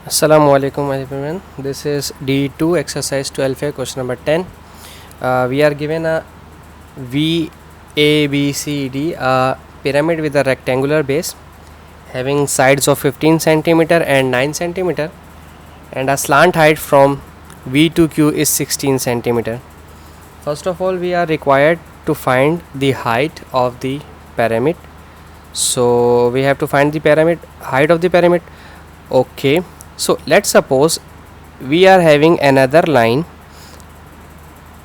Assalamu alaikum everyone. This is D2 exercise 12A question number 10. We are given a VABCD, a pyramid with a rectangular base having sides of 15 centimeter and 9 centimeter, and a slant height from V to Q is 16 centimeter. First of all, we are required to find the height of the pyramid. So we have to find the height of the pyramid. Okay, so let's suppose we are having another line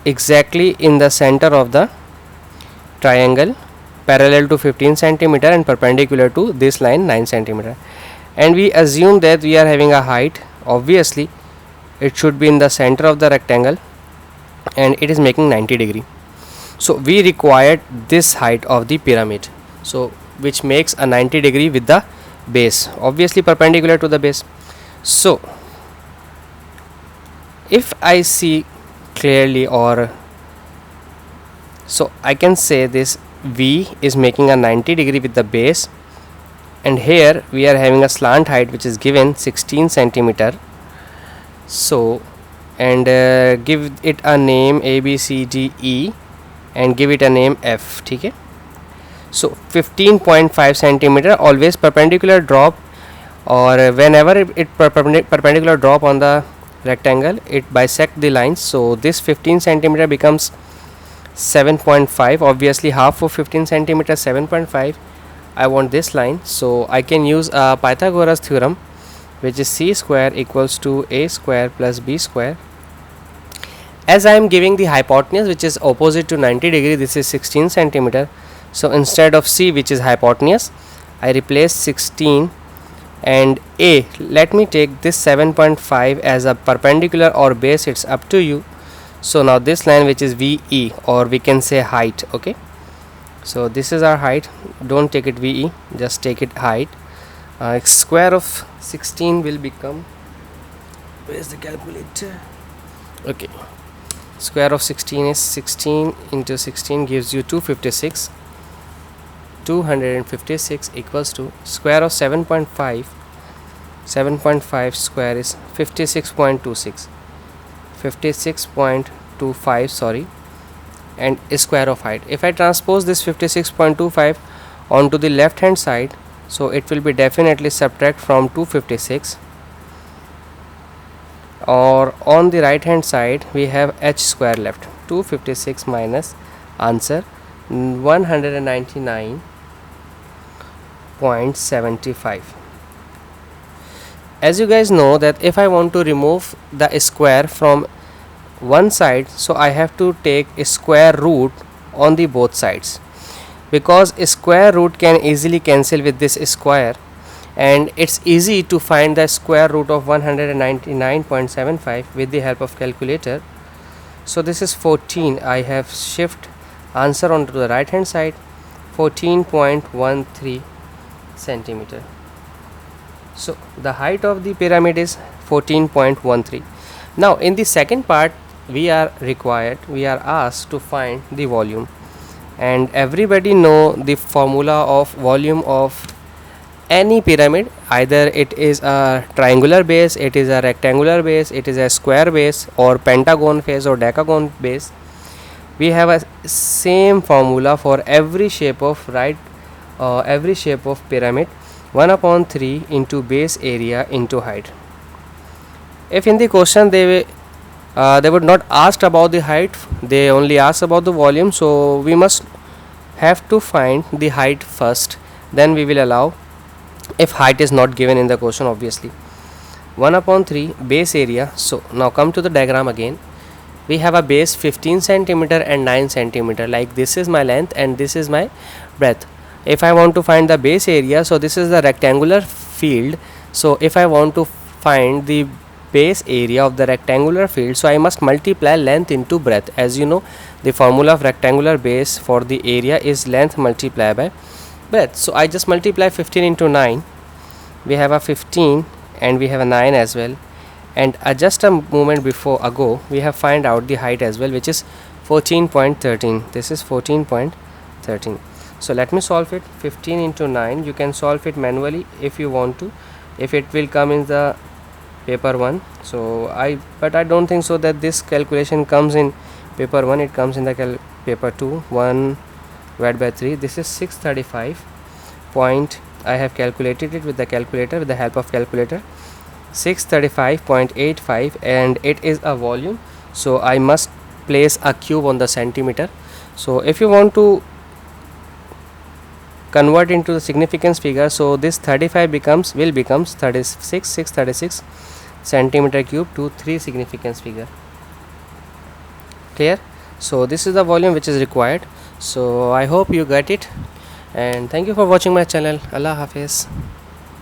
exactly in the center of the triangle, parallel to 15 centimeter and perpendicular to this line 9 centimeter, and we assume that we are having a height. Obviously it should be in the center of the rectangle and it is making 90 degree. So we required this height of the pyramid, so which makes a 90 degree with the base, obviously perpendicular to the base. So if I see clearly, or so I can say this V is making a 90 degree with the base, and here we are having a slant height which is given 16 centimeter. So and give it a name A B C D E and give it a name F. Okay, so 15.5 centimeter, always perpendicular drop, or whenever it perpendicular drop on the rectangle, it bisect the lines. So this 15 centimeter becomes 7.5, obviously half of 15 centimeter 7.5. I want this line, so I can use a Pythagoras theorem, which is c square equals to a square plus b square. As I am giving the hypotenuse which is opposite to 90 degree, this is 16 centimeter, so instead of c, which is hypotenuse, I replace 16, and a, let me take this 7.5 as a perpendicular or base, it's up to you. So now this line which is VE, or we can say height. Okay, so this is our height, don't take it VE, just take it height. Square of 16 will become, where's the calculator? Okay, square of 16 is 16 into 16 gives you 256. 256 equals to square of 7.5. 7.5 square is 56.26. 56.25, sorry, and square of height. If I transpose this 56.25 onto the left hand side, so it will be definitely subtract from 256, or on the right hand side we have h square left. 256 minus answer 199.75. As you guys know that if I want to remove the square from one side, so I have to take a square root on the both sides, because a square root can easily cancel with this square, and it's easy to find the square root of 199.75 with the help of calculator. So this is 14. I have shift answer onto the right hand side, 14.13 centimeter. So the height of the pyramid is 14.13. Now in the second part we are asked to find the volume, and everybody know the formula of volume of any pyramid. Either it is a triangular base, it is a rectangular base, it is a square base, or pentagon base or decagon base. We have a same formula for every shape of pyramid, 1 upon 3 into base area into height. If in the question they would not ask about the height, they only ask about the volume, so we must have to find the height first, then we will allow, if height is not given in the question, obviously. 1 upon 3 base area. So now come to the diagram again. We have a base 15 centimeter and 9 centimeter, like this is my length and this is my breadth. If I want to find the base area, so this is the rectangular field, so if I want to find the base area of the rectangular field, so I must multiply length into breadth. As you know, the formula of rectangular base for the area is length multiplied by breadth. So I just multiply 15 into 9, we have a 15 and we have a 9 as well, and just a moment before ago we have find out the height as well, which is 14.13. this is 14.13. So let me solve it. 15 into 9, you can solve it manually if you want to. If it will come in the paper 1. So but I don't think so that this calculation comes in paper 1, it comes in the paper 2. 1 divided by 3, this is 635 point. I have calculated it with the calculator, with the help of calculator. 635.85, and it is a volume, so I must place a cube on the centimeter. So if you want to convert into the significance figure, so this 35 will becomes 636 centimeter cube to 3 significance figure. Clear? So this is the volume which is required. So I hope you get it, and thank you for watching my channel. Allah Hafiz.